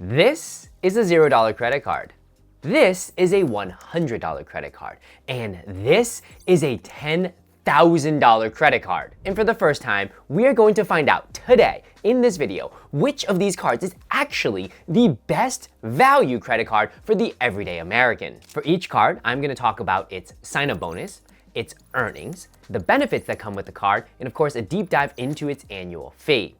This is a $0 credit card. This is a $100 credit card. And this is a $10,000 credit card. And for the first time, we are going to find out today in this video which of these cards is actually the best value credit card for the everyday American. For each card, I'm going to talk about its sign-up bonus, its earnings, the benefits that come with the card, and of course a deep dive into its annual fee.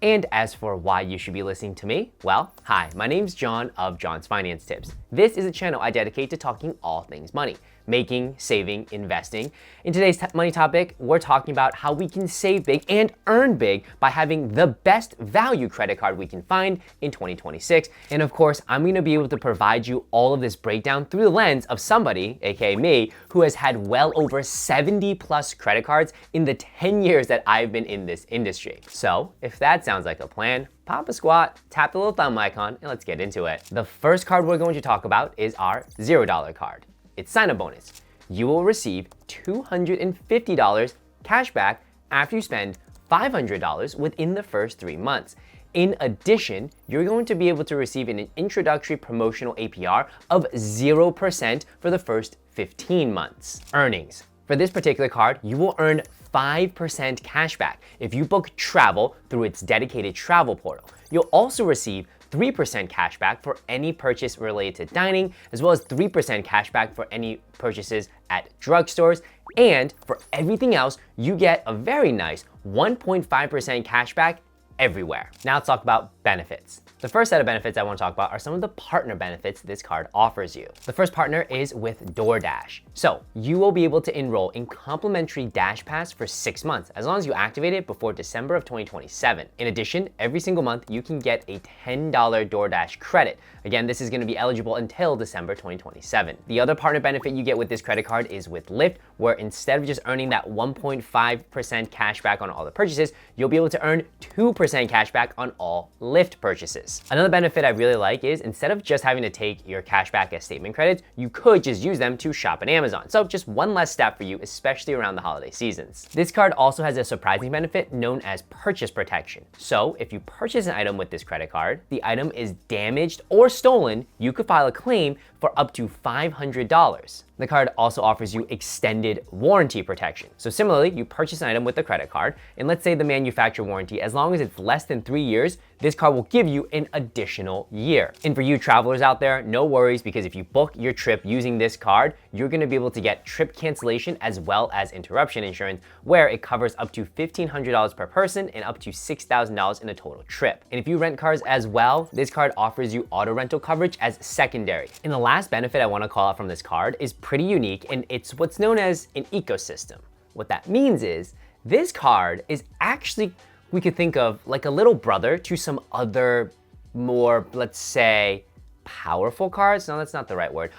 And as for why you should be listening to me, well, hi, my name's John of John's Finance Tips. This is a channel I dedicate to talking all things money, making, saving, investing. In today's money topic, we're talking about how we can save big and earn big by having the best value credit card we can find in 2026. And of course, I'm gonna be able to provide you all of this breakdown through the lens of somebody, aka me, who has had well over 70 plus credit cards in the 10 years that I've been in this industry. So if that sounds like a plan, pop a squat, tap the little thumb icon, and let's get into it. The first card we're going to talk about is our $0 card. It's sign-up bonus. You will receive $250 cash back after you spend $500 within the first 3 months. In addition, you're going to be able to receive an introductory promotional APR of 0% for the first 15 months. Earnings. For this particular card, you will earn 5% cash back if you book travel through its dedicated travel portal. You'll also receive 3% cash back for any purchase related to dining, as well as 3% cash back for any purchases at drugstores. And for everything else, you get a very nice 1.5% cash back everywhere. Now let's talk about benefits. The first set of benefits I want to talk about are some of the partner benefits this card offers you. The first partner is with DoorDash. So you will be able to enroll in complimentary Dash Pass for 6 months, as long as you activate it before December of 2027. In addition, every single month you can get a $10 DoorDash credit. Again, this is going to be eligible until December 2027. The other partner benefit you get with this credit card is with Lyft, where instead of just earning that 1.5% cash back on all the purchases, you'll be able to earn 2% cash back on all Lyft purchases. Another benefit I really like is instead of just having to take your cash back as statement credits, you could just use them to shop at Amazon. So just one less step for you, especially around the holiday seasons. This card also has a surprising benefit known as purchase protection. So if you purchase an item with this credit card, the item is damaged or stolen, you could file a claim for up to $500. The card also offers you extended warranty protection. So similarly, you purchase an item with the credit card, and let's say the manufacturer warranty, as long as it's less than 3 years, this card will give you an additional year. And for you travelers out there, no worries, because if you book your trip using this card, you're gonna be able to get trip cancellation as well as interruption insurance, where it covers up to $1,500 per person and up to $6,000 in a total trip. And if you rent cars as well, this card offers you auto rental coverage as secondary. And the last benefit I wanna call out from this card is pretty unique, and it's what's known as an ecosystem. What that means is this card is actually, we could think of like a little brother to some other more, let's say, powerful cards. No, that's not the right word.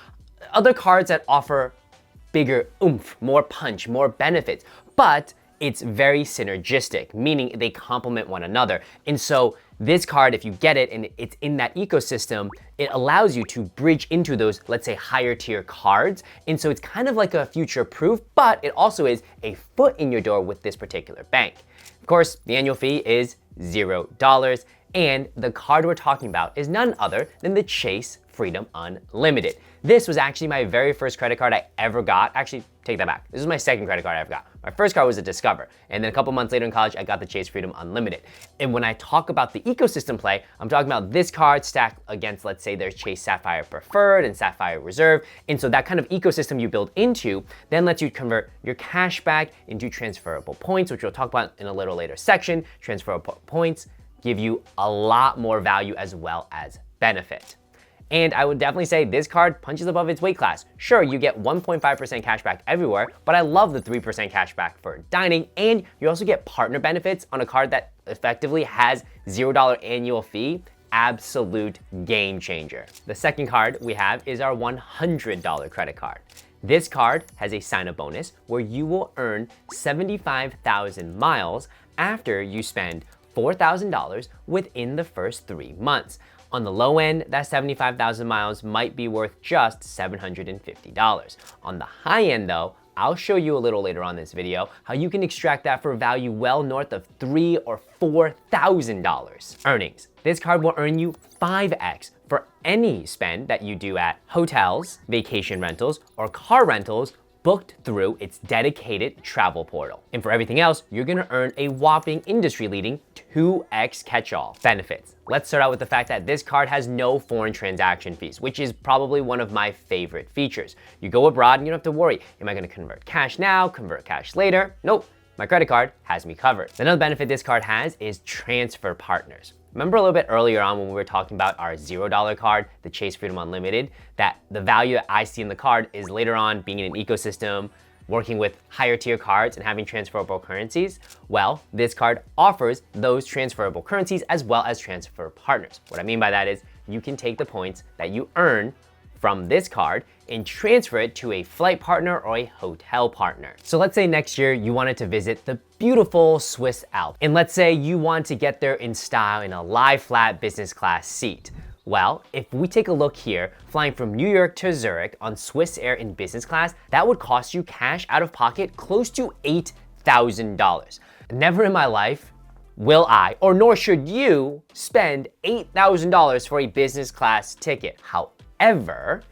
Other cards that offer bigger oomph, more punch, more benefits, but it's very synergistic, meaning they complement one another. And so this card, if you get it and it's in that ecosystem, it allows you to bridge into those, let's say, higher tier cards. And so it's kind of like a future proof, but it also is a foot in your door with this particular bank. Of course, the annual fee is $0. And the card we're talking about is none other than the Chase Freedom Unlimited. This was actually my very first credit card I ever got. Actually, take that back. This was my second credit card I ever got. My first card was a Discover. And then a couple months later in college, I got the Chase Freedom Unlimited. And when I talk about the ecosystem play, I'm talking about this card stacked against, let's say, there's Chase Sapphire Preferred and Sapphire Reserve. And so that kind of ecosystem you build into then lets you convert your cash back into transferable points, which we'll talk about in a little later section. Transferable points give you a lot more value as well as benefit. And I would definitely say this card punches above its weight class. Sure, you get 1.5% cash back everywhere, but I love the 3% cash back for dining, and you also get partner benefits on a card that effectively has $0 annual fee. Absolute game changer. The second card we have is our $100 credit card. This card has a sign-up bonus where you will earn 75,000 miles after you spend $4,000 within the first 3 months. On the low end, that 75,000 miles might be worth just $750. On the high end though, I'll show you a little later on in this video how you can extract that for value well north of $3,000 or $4,000. Earnings. This card will earn you 5x for any spend that you do at hotels, vacation rentals, or car rentals booked through its dedicated travel portal. And for everything else, you're gonna earn a whopping industry-leading 2x catch-all. Benefits. Let's start out with the fact that this card has no foreign transaction fees, which is probably one of my favorite features. You go abroad and you don't have to worry, am I gonna convert cash now, convert cash later? Nope, my credit card has me covered. Another benefit this card has is transfer partners. Remember a little bit earlier on when we were talking about our $0 card, the Chase Freedom Unlimited, that the value that I see in the card is later on being in an ecosystem, working with higher tier cards and having transferable currencies? Well, this card offers those transferable currencies as well as transfer partners. What I mean by that is you can take the points that you earn from this card and transfer it to a flight partner or a hotel partner. So let's say next year you wanted to visit the beautiful Swiss Alps, and let's say you want to get there in style in a lie flat business class seat. Well, if we take a look here, flying from New York to Zurich on Swiss Air in business class, that would cost you cash out of pocket close to $8,000. Never in my life will I, or nor should you, spend $8,000 for a business class ticket. However,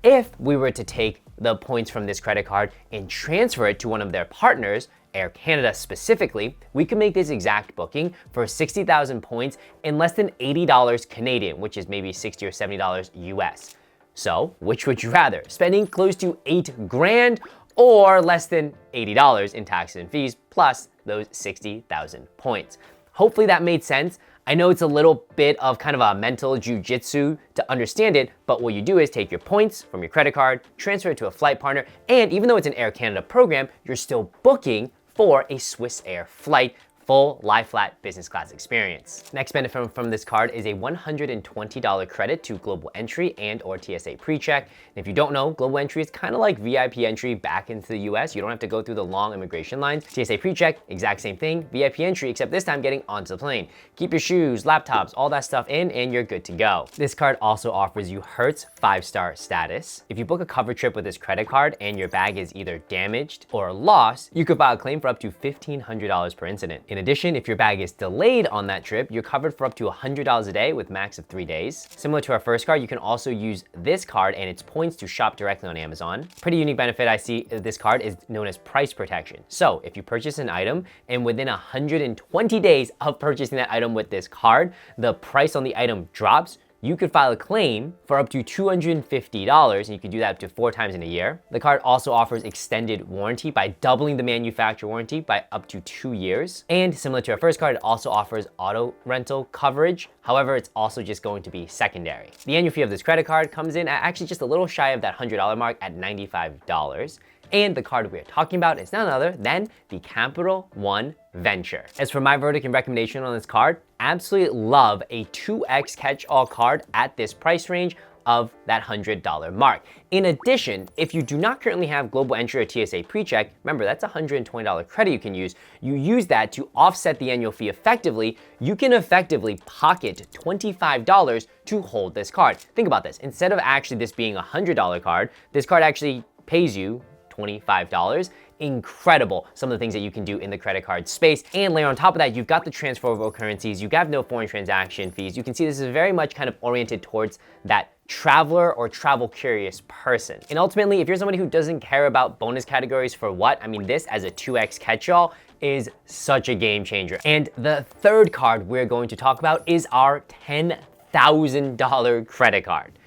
if we were to take the points from this credit card and transfer it to one of their partners, Air Canada specifically, we can make this exact booking for 60,000 points in less than $80 Canadian, which is maybe $60 or $70 US. So, which would you rather? Spending close to $8,000 or less than $80 in taxes and fees plus those 60,000 points? Hopefully that made sense. I know it's a little bit of kind of a mental jujitsu to understand it, but what you do is take your points from your credit card, transfer it to a flight partner, and even though it's an Air Canada program, you're still booking for a Swiss Air flight, full lie flat business class experience. Next benefit from this card is a $120 credit to Global Entry and or TSA PreCheck. And if you don't know, Global Entry is kind of like VIP entry back into the US. You don't have to go through the long immigration lines. TSA PreCheck, exact same thing, VIP entry, except this time getting onto the plane. Keep your shoes, laptops, all that stuff in and you're good to go. This card also offers you Hertz 5-star status. If you book a cover trip with this credit card and your bag is either damaged or lost, you could file a claim for up to $1,500 per incident. In addition, if your bag is delayed on that trip, you're covered for up to $100 a day with max of 3 days. Similar to our first card, you can also use this card and its points to shop directly on Amazon. Pretty unique benefit I see of this card is known as price protection. So if you purchase an item and within 120 days of purchasing that item with this card, the price on the item drops, you could file a claim for up to $250, and you can do that up to 4 times in a year. The card also offers extended warranty by doubling the manufacturer warranty by up to 2 years. And similar to our first card, it also offers auto rental coverage. However, it's also just going to be secondary. The annual fee of this credit card comes in at actually just a little shy of that $100 mark at $95. And the card we're talking about is none other than the Capital One Venture. As for my verdict and recommendation on this card, absolutely love a 2x catch-all card at this price range of that $100 mark. In addition, if you do not currently have Global Entry or TSA PreCheck, remember that's a $120 credit you can use. You use that to offset the annual fee effectively. You can effectively pocket $25 to hold this card. Think about this. Instead of actually this being a $100 card, this card actually pays you $25. Incredible, some of the things that you can do in the credit card space. And layer on top of that, you've got the transferable currencies, you have no foreign transaction fees. You can see this is very much kind of oriented towards that traveler or travel curious person. And ultimately, if you're somebody who doesn't care about bonus categories for what, I mean, this as a 2x catch-all is such a game changer. And the third card we're going to talk about is our $10,000 credit card.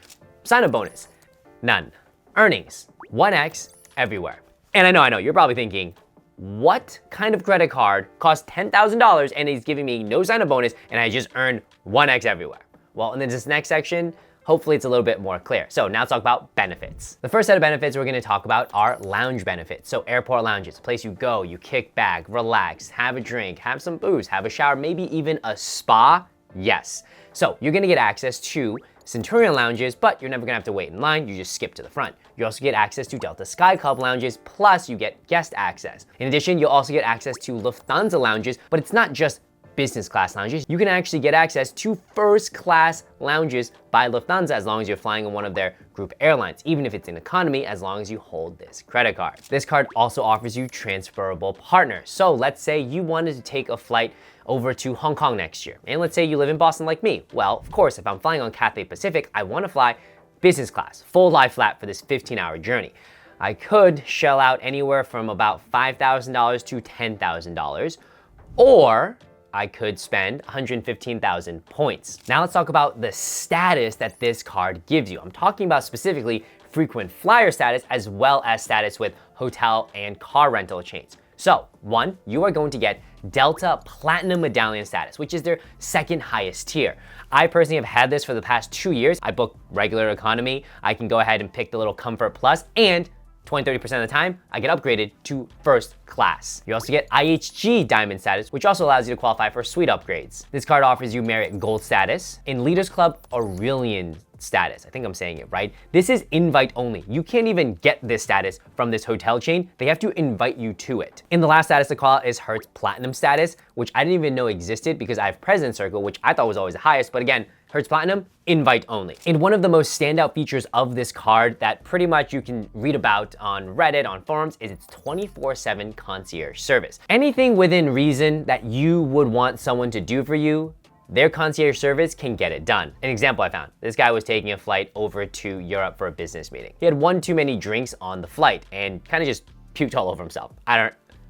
Sign-up bonus, none. Earnings, 1x everywhere. And I know, you're probably thinking, what kind of credit card costs $10,000 and is giving me no sign-up bonus and I just earned 1x everywhere? Well, in this next section, hopefully it's a little bit more clear. So now let's talk about benefits. The first set of benefits we're gonna talk about are lounge benefits. So airport lounges, a place you go, you kick back, relax, have a drink, have some booze, have a shower, maybe even a spa. Yes. So you're gonna get access to Centurion lounges, but you're never gonna have to wait in line, you just skip to the front. You also get access to Delta Sky Club lounges, plus you get guest access. In addition, you'll also get access to Lufthansa lounges, but it's not just business class lounges, you can actually get access to first class lounges by Lufthansa as long as you're flying on one of their group airlines, even if it's in economy, as long as you hold this credit card. This card also offers you transferable partners. So let's say you wanted to take a flight over to Hong Kong next year. And let's say you live in Boston like me. Well, of course, if I'm flying on Cathay Pacific, I want to fly business class, full lie flat for this 15-hour journey. I could shell out anywhere from about $5,000 to $10,000, or I could spend 115,000 points. Now let's talk about the status that this card gives you. I'm talking about specifically frequent flyer status as well as status with hotel and car rental chains. So, one, you are going to get Delta Platinum Medallion status, which is their second highest tier. I personally have had this for the past 2 years. I book regular economy. I can go ahead and pick the little Comfort Plus, and 20-30% of the time, I get upgraded to first class. You also get IHG Diamond status, which also allows you to qualify for suite upgrades. This card offers you Marriott Gold status, in Leaders Club Aurelian status. I think I'm saying it right. This is invite only. You can't even get this status from this hotel chain. They have to invite you to it. And the last status to call out is Hertz Platinum status, which I didn't even know existed because I have President Circle, which I thought was always the highest. But again, Hertz Platinum, invite only. And one of the most standout features of this card that pretty much you can read about on Reddit, on forums, is its 24/7 concierge service. Anything within reason that you would want someone to do for you, their concierge service can get it done. An example I found, this guy was taking a flight over to Europe for a business meeting. He had one too many drinks on the flight and kind of just puked all over himself.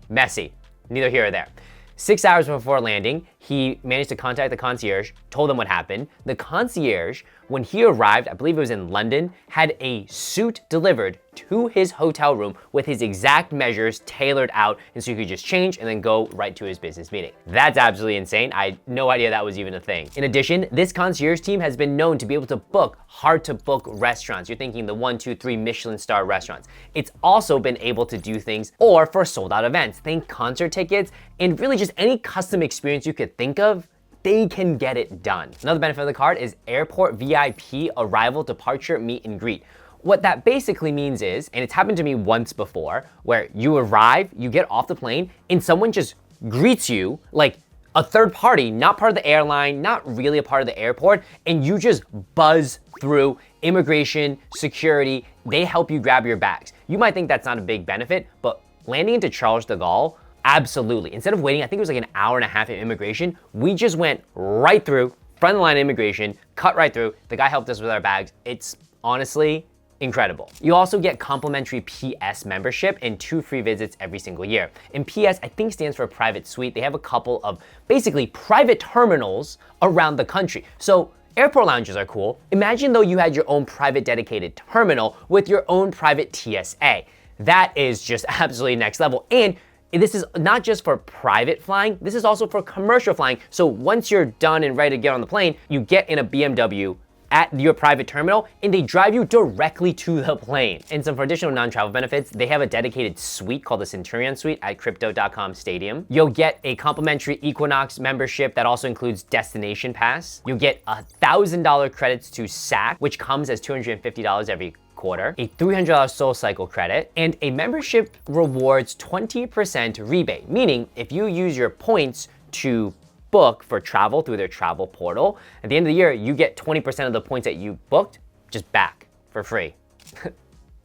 Messy, neither here or there. 6 hours before landing, he managed to contact the concierge, told them what happened. The concierge, when he arrived, I believe it was in London, had a suit delivered to his hotel room with his exact measures tailored out, and so he could just change and then go right to his business meeting. That's absolutely insane. I had no idea that was even a thing. In addition, this concierge team has been known to be able to book hard to book restaurants. You're thinking the 1, 2, 3 Michelin star restaurants. It's also been able to do things or for sold out events. Think concert tickets and really just any custom experience you could think of. They can get it done. Another benefit of the card is airport VIP arrival departure meet and greet. What that basically means is, and it's happened to me once before, where you arrive, you get off the plane, and someone just greets you like a third party, not part of the airline, not really a part of the airport, and you just buzz through immigration, security. They help you grab your bags. You might think that's not a big benefit, but landing into Charles de Gaulle, absolutely. Instead of waiting, I think it was like an hour and a half in immigration, we just went right through, front of the line immigration, cut right through. The guy helped us with our bags. It's honestly incredible. You also get complimentary PS membership and 2 free visits every single year. And PS, I think, stands for private suite. They have a couple of basically private terminals around the country. So airport lounges are cool. Imagine though you had your own private dedicated terminal with your own private TSA. That is just absolutely next level. And this is not just for private flying, this is also for commercial flying. So once you're done and ready to get on the plane, you get in a BMW at your private terminal and they drive you directly to the plane. And some for additional non-travel benefits, they have a dedicated suite called the Centurion suite at Crypto.com Stadium. You'll get a complimentary Equinox membership that also includes Destination Pass. You'll get $1,000 credits to SAC, which comes as $250 every quarter, a $300 Soul Cycle credit, and a membership rewards 20% rebate, meaning if you use your points to book for travel through their travel portal, at the end of the year, you get 20% of the points that you booked just back for free.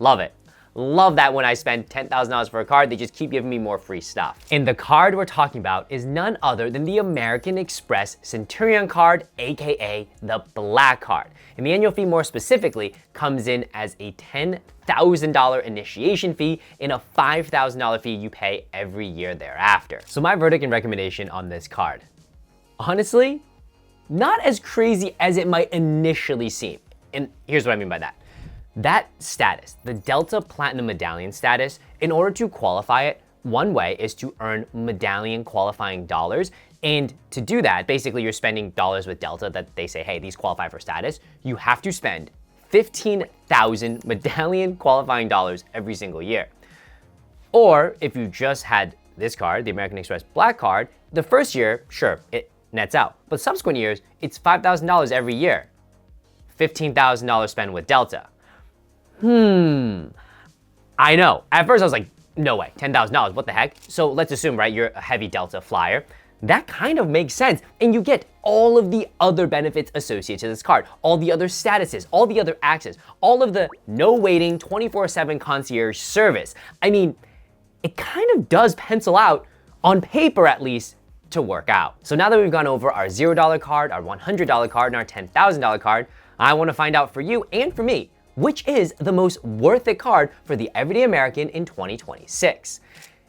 Love it. Love that when I spend $10,000 for a card, they just keep giving me more free stuff. And the card we're talking about is none other than the American Express Centurion card, AKA the Black Card. And the annual fee more specifically comes in as a $10,000 initiation fee and a $5,000 fee you pay every year thereafter. So my verdict and recommendation on this card, honestly, not as crazy as it might initially seem. And here's what I mean by that. That status, the Delta Platinum Medallion status, in order to qualify it, one way is to earn medallion qualifying dollars. And to do that, basically you're spending dollars with Delta that they say, hey, these qualify for status. You have to spend 15,000 medallion qualifying dollars every single year. Or if you just had this card, the American Express Black Card, the first year, sure, it nets out. But subsequent years, it's $5,000 every year. $15,000 spent with Delta. I know. At first I was like, no way, $10,000, what the heck? So let's assume, right, you're a heavy Delta flyer. that kind of makes sense. And you get all of the other benefits associated to this card, all the other statuses, all the other access, all of the no waiting 24/7 concierge service. I mean, it kind of does pencil out, on paper at least, to work out. So now that we've gone over our $0 card, our $100 card, and our $10,000 card, I want to find out for you and for me, which is the most worth it card for the everyday American in 2026.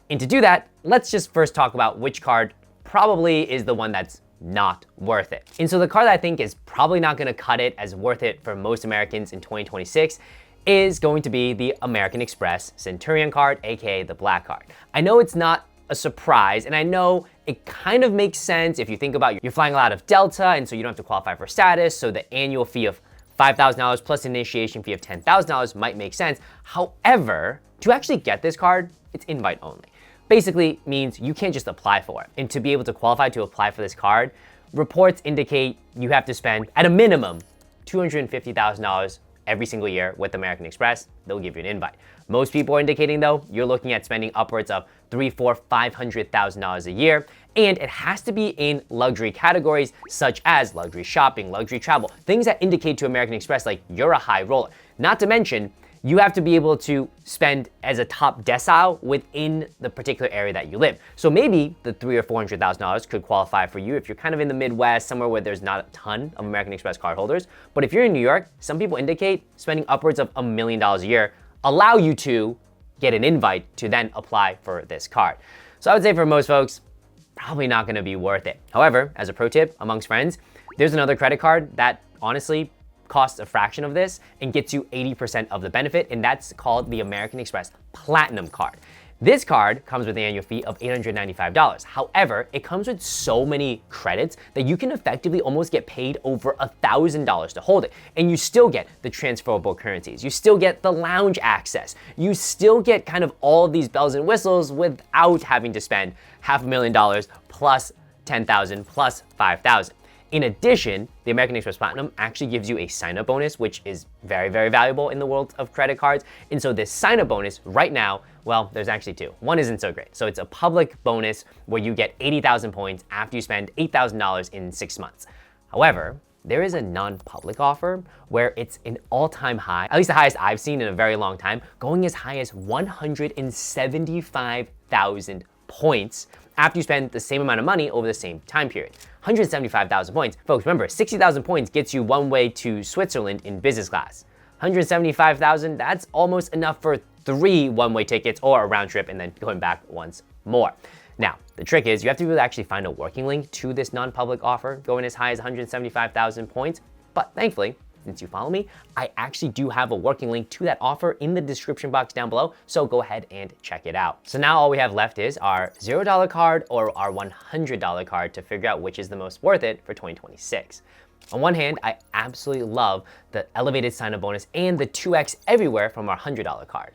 And to do that, let's just first talk about which card probably is the one that's not worth it. And so the card that I think is probably not going to cut it as worth it for most Americans in 2026 is going to be the American Express Centurion card, aka the black card. I know it's not a surprise, and I know it kind of makes sense if you think about you're flying a lot of Delta, and so you don't have to qualify for status, so the annual fee of $5,000 plus an initiation fee of $10,000 might make sense. However, to actually get this card, it's invite only. Basically means you can't just apply for it. And to be able to qualify to apply for this card, reports indicate you have to spend, at a minimum, $250,000 every single year with American Express. They'll give you an invite. Most people are indicating, though, you're looking at spending upwards of $300,000, $400,000, $500,000 a year, and it has to be in luxury categories such as luxury shopping, luxury travel, things that indicate to American Express like you're a high roller. Not to mention, you have to be able to spend as a top decile within the particular area that you live. So maybe the $300,000 or $400,000 could qualify for you if you're kind of in the Midwest, somewhere where there's not a ton of American Express cardholders. But if you're in New York, some people indicate spending upwards of $1 million a year allow you to get an invite to then apply for this card. So I would say for most folks, probably not gonna be worth it. However, as a pro tip amongst friends, there's another credit card that honestly costs a fraction of this and gets you 80% of the benefit, and that's called the American Express Platinum card. This card comes with an annual fee of $895. However, it comes with so many credits that you can effectively almost get paid over $1,000 to hold it. And you still get the transferable currencies. You still get the lounge access. You still get kind of all of these bells and whistles without having to spend $500,000 plus $10,000 plus $5,000. In addition, the American Express Platinum actually gives you a sign-up bonus, which is very, very valuable in the world of credit cards. And so this sign-up bonus right now, well, there's actually two. One isn't so great. So it's a public bonus where you get 80,000 points after you spend $8,000 in 6 months. However, there is a non-public offer where it's an all-time high, at least the highest I've seen in a very long time, going as high as 175,000 points after you spend the same amount of money over the same time period. 175,000 points. Folks, remember, 60,000 points gets you one way to Switzerland in business class. 175,000, that's almost enough for 3 one-way tickets or a round trip and then going back once more. Now, the trick is you have to really actually find a working link to this non-public offer going as high as 175,000 points. But thankfully, since you follow me, I actually do have a working link to that offer in the description box down below, so go ahead and check it out. So now all we have left is our $0 card or our $100 card to figure out which is the most worth it for 2026. On one hand, I absolutely love the elevated sign-up bonus and the 2x everywhere from our $100 card.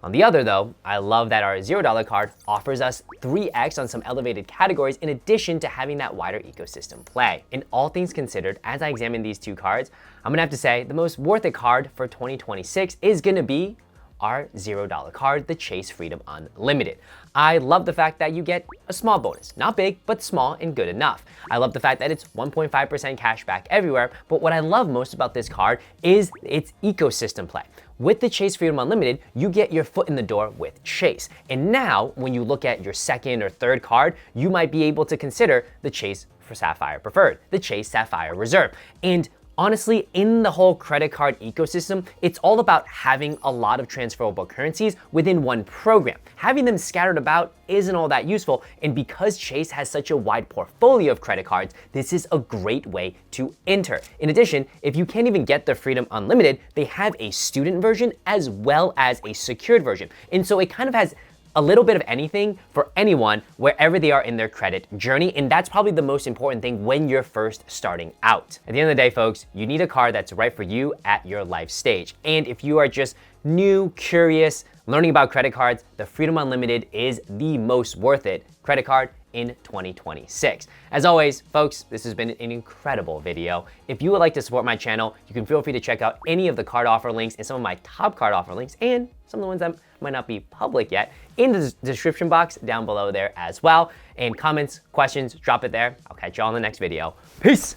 On the other though, I love that our $0 card offers us 3x on some elevated categories in addition to having that wider ecosystem play. In all things considered, as I examine these two cards, I'm gonna have to say the most worth it card for 2026 is gonna be our $0 card, the Chase Freedom Unlimited. I love the fact that you get a small bonus, not big, but small and good enough. I love the fact that it's 1.5% cash back everywhere, but what I love most about this card is its ecosystem play. With the Chase Freedom Unlimited, you get your foot in the door with Chase. And now, when you look at your second or third card, you might be able to consider the Chase for Sapphire Preferred, the Chase Sapphire Reserve. And honestly, in the whole credit card ecosystem, it's all about having a lot of transferable currencies within one program. Having them scattered about isn't all that useful, and because Chase has such a wide portfolio of credit cards, this is a great way to enter. In addition, if you can't even get the Freedom Unlimited, they have a student version as well as a secured version. And so it kind of has a little bit of anything for anyone wherever they are in their credit journey, and that's probably the most important thing when you're first starting out. At the end of the day, folks, you need a card that's right for you at your life stage. And if you are just new, curious, learning about credit cards, the Freedom Unlimited is the most worth it credit card in 2026. As always, folks, this has been an incredible video. If you would like to support my channel, you can feel free to check out any of the card offer links and some of my top card offer links and some of the ones that might not be public yet in the description box down below there as well. And comments, questions, drop it there. I'll catch you all in the next video. Peace!